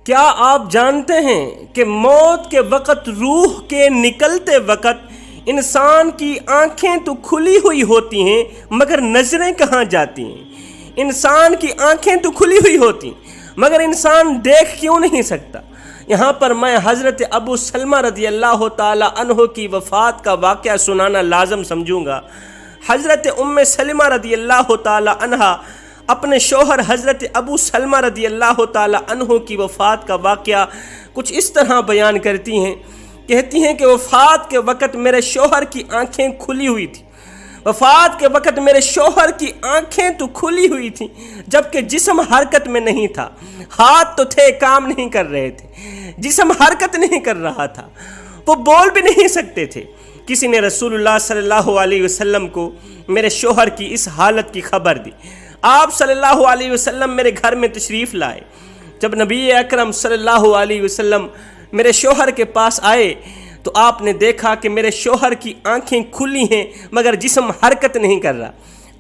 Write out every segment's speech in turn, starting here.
کیا آپ جانتے ہیں کہ موت کے وقت روح کے نکلتے وقت انسان کی آنکھیں تو کھلی ہوئی ہوتی ہیں مگر نظریں کہاں جاتی ہیں؟ انسان کی آنکھیں تو کھلی ہوئی ہوتی ہیں مگر انسان دیکھ کیوں نہیں سکتا؟ یہاں پر میں حضرت ابو سلمہ رضی اللہ تعالی عنہ کی وفات کا واقعہ سنانا لازم سمجھوں گا۔ حضرت ام سلمہ رضی اللہ تعالی عنہ اپنے شوہر حضرت ابو سلمہ رضی اللہ تعالی عنہ کی وفات کا واقعہ کچھ اس طرح بیان کرتی ہیں، کہتی ہیں کہ وفات کے وقت میرے شوہر کی آنکھیں کھلی ہوئی تھیں۔ وفات کے وقت میرے شوہر کی آنکھیں تو کھلی ہوئی تھیں جبکہ جسم حرکت میں نہیں تھا، ہاتھ تو تھے کام نہیں کر رہے تھے، جسم حرکت نہیں کر رہا تھا، وہ بول بھی نہیں سکتے تھے۔ کسی نے رسول اللہ صلی اللہ علیہ وسلم کو میرے شوہر کی اس حالت کی خبر دی۔ آپ صلی اللہ علیہ وسلم میرے گھر میں تشریف لائے۔ جب نبی اکرم صلی اللہ علیہ وسلم میرے شوہر کے پاس آئے تو آپ نے دیکھا کہ میرے شوہر کی آنکھیں کھلی ہیں مگر جسم حرکت نہیں کر رہا۔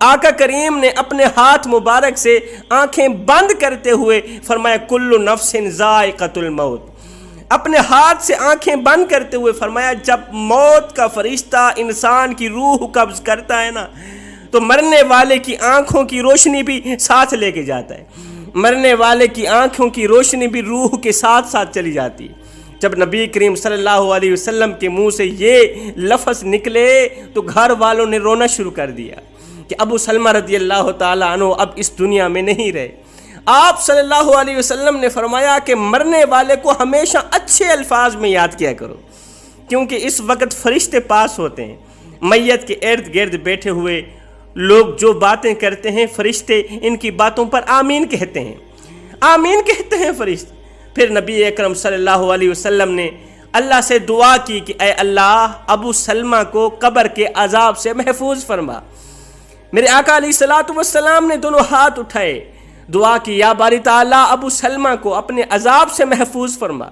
آقا کریم نے اپنے ہاتھ مبارک سے آنکھیں بند کرتے ہوئے فرمایا کل نفس ذائقۃ الموت۔ اپنے ہاتھ سے آنکھیں بند کرتے ہوئے فرمایا جب موت کا فرشتہ انسان کی روح قبض کرتا ہے نا تو مرنے والے کی آنکھوں کی روشنی بھی ساتھ لے کے جاتا ہے، مرنے والے کی آنکھوں کی روشنی بھی روح کے ساتھ ساتھ چلی جاتی ہے۔ جب نبی کریم صلی اللہ علیہ وسلم کے منہ سے یہ لفظ نکلے تو گھر والوں نے رونا شروع کر دیا کہ ابو سلمہ رضی اللہ تعالی عنہ اب اس دنیا میں نہیں رہے۔ آپ صلی اللہ علیہ وسلم نے فرمایا کہ مرنے والے کو ہمیشہ اچھے الفاظ میں یاد کیا کرو کیونکہ اس وقت فرشتے پاس ہوتے ہیں، میت کے ارد گرد بیٹھے ہوئے لوگ جو باتیں کرتے ہیں فرشتے ان کی باتوں پر آمین کہتے ہیں، آمین کہتے ہیں فرشتے۔ پھر نبی اکرم صلی اللہ علیہ وسلم نے اللہ سے دعا کی کہ اے اللہ ابو سلمہ کو قبر کے عذاب سے محفوظ فرما۔ میرے آقا علیہ الصلوۃ والسلام نے دونوں ہاتھ اٹھائے، دعا کی یا باری تعالیٰ ابو سلمہ کو اپنے عذاب سے محفوظ فرما،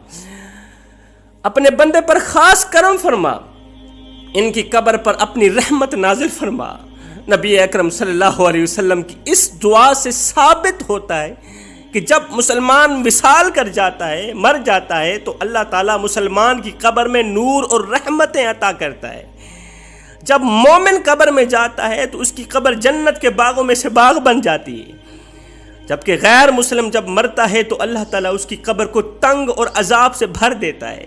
اپنے بندے پر خاص کرم فرما، ان کی قبر پر اپنی رحمت نازل فرما۔ نبی اکرم صلی اللہ علیہ وسلم کی اس دعا سے ثابت ہوتا ہے کہ جب مسلمان وصال کر جاتا ہے، مر جاتا ہے تو اللہ تعالیٰ مسلمان کی قبر میں نور اور رحمتیں عطا کرتا ہے۔ جب مومن قبر میں جاتا ہے تو اس کی قبر جنت کے باغوں میں سے باغ بن جاتی ہے، جبکہ غیر مسلم جب مرتا ہے تو اللہ تعالیٰ اس کی قبر کو تنگ اور عذاب سے بھر دیتا ہے۔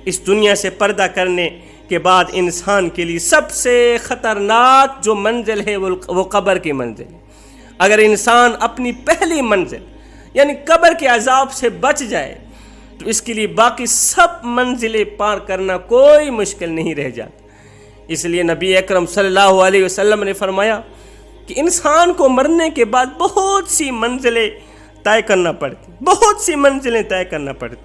اس دنیا سے پردہ کرنے کے بعد انسان کے لیے سب سے خطرناک جو منزل ہے وہ قبر کی منزل ہے۔ اگر انسان اپنی پہلی منزل یعنی قبر کے عذاب سے بچ جائے تو اس کے لیے باقی سب منزلیں پار کرنا کوئی مشکل نہیں رہ جاتا۔ اس لیے نبی اکرم صلی اللہ علیہ وسلم نے فرمایا کہ انسان کو مرنے کے بعد بہت سی منزلیں طے کرنا پڑتی، بہت سی منزلیں طے کرنا پڑتی،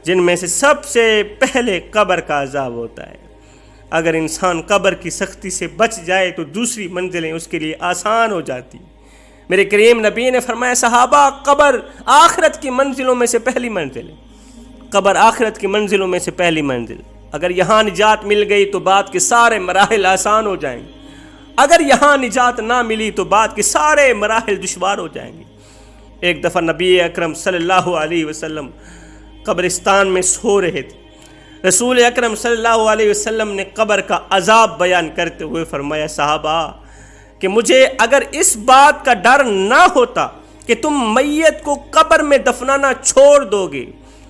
جن میں سے سب سے پہلے قبر کا عذاب ہوتا ہے۔ اگر انسان قبر کی سختی سے بچ جائے تو دوسری منزلیں اس کے لیے آسان ہو جاتی۔ میرے کریم نبی نے فرمایا صحابہ قبر آخرت کی منزلوں میں سے پہلی منزل ہے، قبر آخرت کی منزلوں میں سے پہلی منزل۔ اگر یہاں نجات مل گئی تو بعد کے سارے مراحل آسان ہو جائیں گے، اگر یہاں نجات نہ ملی تو بعد کے سارے مراحل دشوار ہو جائیں گے۔ ایک دفعہ نبی اکرم صلی اللہ علیہ وسلم قبرستان میں سو رہے تھے۔ رسول اکرم صلی اللہ علیہ وسلم نے قبر کا عذاب بیان کرتے ہوئے فرمایا صحابہ کہ مجھے اگر اس بات کا ڈر نہ ہوتا کہ تم میت کو قبر میں دفنانا چھوڑ دو گے،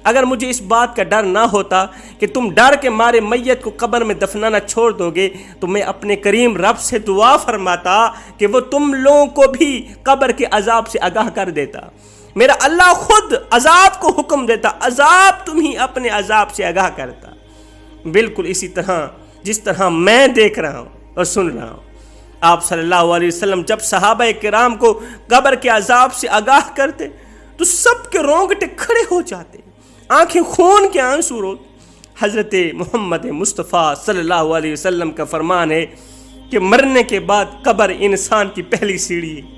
اگر مجھے اس بات کا ڈر نہ ہوتا کہ تم ڈر کے مارے میت کو قبر میں دفنانا چھوڑ دو گے تو میں اپنے کریم رب سے دعا فرماتا کہ وہ تم لوگوں کو بھی قبر کے عذاب سے آگاہ کر دیتا۔ میرا اللہ خود عذاب کو حکم دیتا، عذاب تم ہی اپنے عذاب سے آگاہ کرتا۔ بالکل اسی طرح جس طرح میں دیکھ رہا ہوں اور سن رہا ہوں، آپ صلی اللہ علیہ وسلم جب صحابہ کرام کو قبر کے عذاب سے آگاہ کرتے تو سب کے رونگٹے کھڑے ہو جاتے، آنکھیں خون کے آنسو روتے۔ حضرت محمد مصطفیٰ صلی اللہ علیہ وسلم کا فرمان ہے کہ مرنے کے بعد قبر انسان کی پہلی سیڑھی ہے۔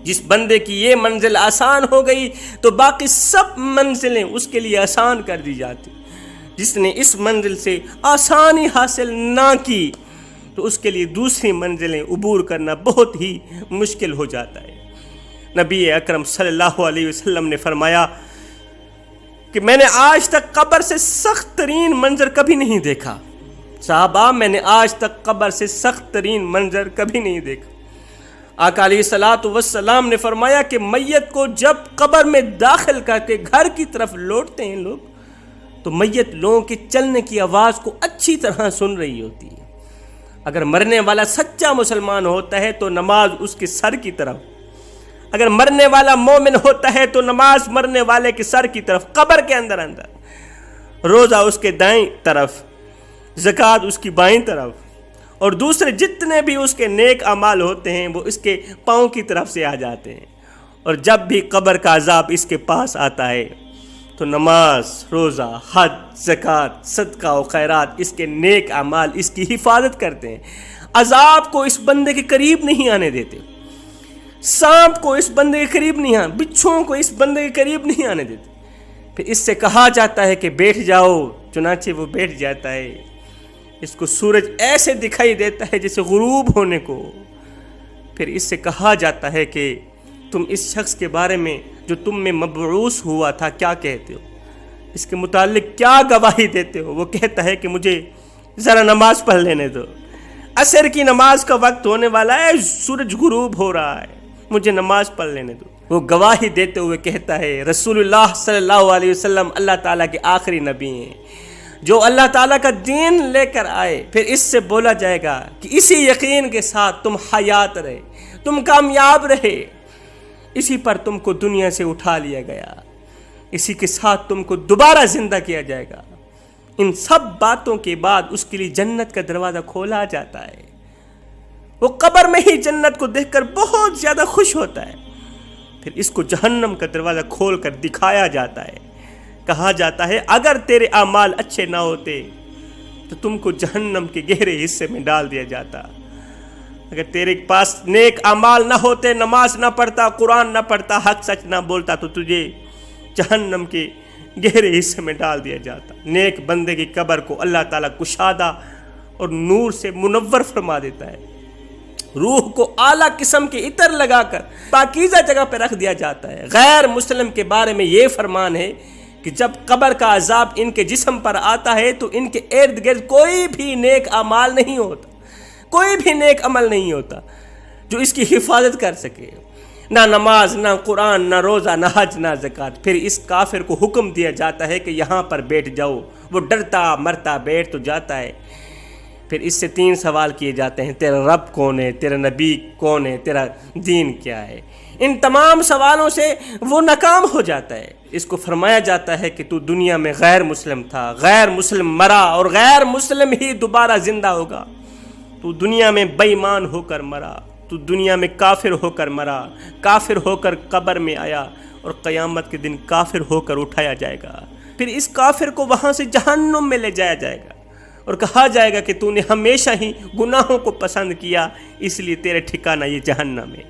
جس بندے کی یہ منزل آسان ہو گئی تو باقی سب منزلیں اس کے لیے آسان کر دی جاتی۔ جس نے اس منزل سے آسانی حاصل نہ کی تو اس کے لیے دوسری منزلیں عبور کرنا بہت ہی مشکل ہو جاتا ہے۔ نبی اکرم صلی اللہ علیہ وسلم نے فرمایا کہ میں نے آج تک قبر سے سخت ترین منظر کبھی نہیں دیکھا۔ صحابہ، میں نے آج تک قبر سے سخت ترین منظر کبھی نہیں دیکھا۔ آقا علیہ الصلوۃ والسلام نے فرمایا کہ میت کو جب قبر میں داخل کر کے گھر کی طرف لوٹتے ہیں لوگ، تو میت لوگوں کے چلنے کی آواز کو اچھی طرح سن رہی ہوتی ہے۔ اگر مرنے والا سچا مسلمان ہوتا ہے تو نماز اس کے سر کی طرف، اگر مرنے والا مومن ہوتا ہے تو نماز مرنے والے کے سر کی طرف، قبر کے اندر، روزہ اس کے دائیں طرف، زکوٰۃ اس کی بائیں طرف، اور دوسرے جتنے بھی اس کے نیک اعمال ہوتے ہیں وہ اس کے پاؤں کی طرف سے آ جاتے ہیں۔ اور جب بھی قبر کا عذاب اس کے پاس آتا ہے تو نماز، روزہ، حج، زکوٰۃ، صدقہ و خیرات، اس کے نیک اعمال اس کی حفاظت کرتے ہیں، عذاب کو اس بندے کے قریب نہیں آنے دیتے، سانپ کو اس بندے کے قریب نہیں آنے، بچھوؤں کو اس بندے کے قریب نہیں آنے دیتے۔ پھر اس سے کہا جاتا ہے کہ بیٹھ جاؤ، چنانچہ وہ بیٹھ جاتا ہے۔ اس کو سورج ایسے دکھائی دیتا ہے جیسے غروب ہونے کو۔ پھر اس سے کہا جاتا ہے کہ تم اس شخص کے بارے میں جو تم میں مبعوث ہوا تھا کیا کہتے ہو، اس کے متعلق کیا گواہی دیتے ہو؟ وہ کہتا ہے کہ مجھے ذرا نماز پڑھ لینے دو، عصر کی نماز کا وقت ہونے والا ہے، سورج غروب ہو رہا ہے، مجھے نماز پڑھ لینے دو۔ وہ گواہی دیتے ہوئے کہتا ہے رسول اللہ صلی اللہ علیہ وسلم اللہ تعالیٰ کے آخری نبی ہیں جو اللہ تعالیٰ کا دین لے کر آئے۔ پھر اس سے بولا جائے گا کہ اسی یقین کے ساتھ تم حیات رہے، تم کامیاب رہے، اسی پر تم کو دنیا سے اٹھا لیا گیا، اسی کے ساتھ تم کو دوبارہ زندہ کیا جائے گا۔ ان سب باتوں کے بعد اس کے لیے جنت کا دروازہ کھولا جاتا ہے۔ وہ قبر میں ہی جنت کو دیکھ کر بہت زیادہ خوش ہوتا ہے۔ پھر اس کو جہنم کا دروازہ کھول کر دکھایا جاتا ہے، کہا جاتا ہے اگر تیرے اعمال اچھے نہ ہوتے تو تم کو جہنم کے گہرے حصے میں ڈال دیا جاتا، اگر تیرے پاس نیک اعمال نہ ہوتے، نماز نہ پڑھتا، قرآن نہ پڑھتا، حق سچ نہ بولتا، تو تجھے جہنم کے گہرے حصے میں ڈال دیا جاتا۔ نیک بندے کی قبر کو اللہ تعالیٰ کشادہ اور نور سے منور فرما دیتا ہے، روح کو اعلیٰ قسم کے عطر لگا کر پاکیزہ جگہ پہ رکھ دیا جاتا ہے۔ غیر مسلم کے بارے میں یہ فرمان ہے کہ جب قبر کا عذاب ان کے جسم پر آتا ہے تو ان کے ارد گرد کوئی بھی نیک اعمال نہیں ہوتا، کوئی بھی نیک عمل نہیں ہوتا جو اس کی حفاظت کر سکے، نہ نماز، نہ قرآن، نہ روزہ، نہ حج، نہ زکوٰۃ۔ پھر اس کافر کو حکم دیا جاتا ہے کہ یہاں پر بیٹھ جاؤ، وہ ڈرتا مرتا بیٹھ تو جاتا ہے۔ پھر اس سے 3 سوال کیے جاتے ہیں، تیرا رب کون ہے، تیرا نبی کون ہے، تیرا دین کیا ہے؟ ان تمام سوالوں سے وہ ناکام ہو جاتا ہے۔ اس کو فرمایا جاتا ہے کہ تو دنیا میں غیر مسلم تھا، غیر مسلم مرا اور غیر مسلم ہی دوبارہ زندہ ہوگا۔ تو دنیا میں بے ایمان ہو کر مرا، تو دنیا میں کافر ہو کر مرا، کافر ہو کر قبر میں آیا، اور قیامت کے دن کافر ہو کر اٹھایا جائے گا۔ پھر اس کافر کو وہاں سے جہنم میں لے جایا جائے گا اور کہا جائے گا کہ تو نے ہمیشہ ہی گناہوں کو پسند کیا، اس لیے تیرے ٹھکانہ یہ جہنم ہے۔